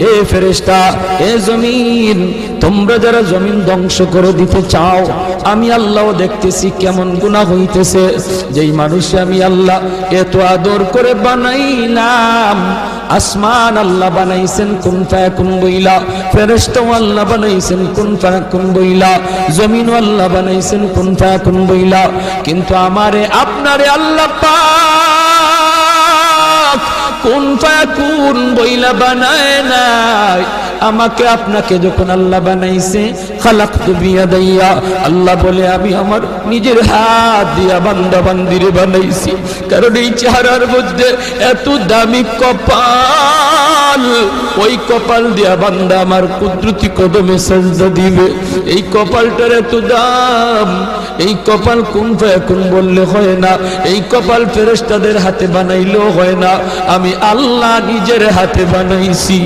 এ ফেরেশতা, এ জমিন, তোমরা যারা জমিন ধ্বংস করে দিতে চাও, আমি আল্লাহও দেখতেছি কেমন গুনাহ হইতেছে। যেই মানুষে আমি আল্লাহ এত আদর করে বানাইলাম, আসমান আল্লাহ বানাইছেন কুন ফায়াকুন বইলা, ফেরেশতাও আল্লাহ বানাইছেন কুন ফায়াকুন বইলা, জমিনও আল্লাহ বানাইছেন কুন ফায়াকুন বইলা, কিন্তু আমারে আপনারে আল্লাহ পাক কুন ফায়াকুন বইলা বানায় নাই। আমাকে আপনাকে যখন আল্লাহ বানাইছে, খালাকতু বিয়াদাইয়া, আল্লাহ বলে আমি আমার নিজের হাত দিয়া বান্দা বান্দিরে বানাইছি। কারণ এই চেহারার মধ্যে এত দামি কপাল, ওই কপাল দিয়া বান্দা আমার কুদরতি কদমে সাজদা দিবে। এই কপালটার এত দাম, এই কপাল কুন ফায়াকুন বললে হয় না, এই কপাল ফেরেশতাদের হাতে বানাইলেও হয় না, আমি আল্লাহ নিজের হাতে বানাইছি।